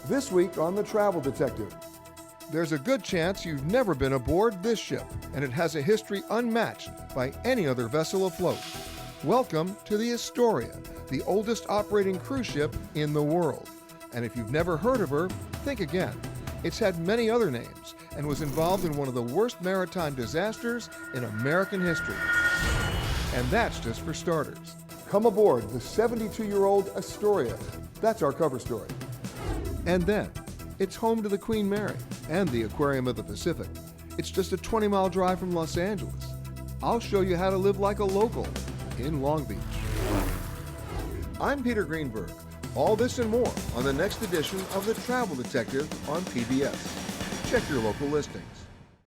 This week on The Travel Detective. There's a good chance you've never been aboard this ship, and it has a history unmatched by any other vessel afloat. Welcome to the Astoria, the oldest operating cruise ship in the world. And if you've never heard of her, think again. It's had many other names and was involved in one of the worst maritime disasters in American history. And that's just for starters. Come aboard the 72-year-old Astoria. That's our cover story. And then, it's home to the Queen Mary and the Aquarium of the Pacific. It's just a 20-mile drive from Los Angeles. I'll show you how to live like a local in Long Beach. I'm Peter Greenberg. All this and more on the next edition of The Travel Detective on PBS. Check your local listings.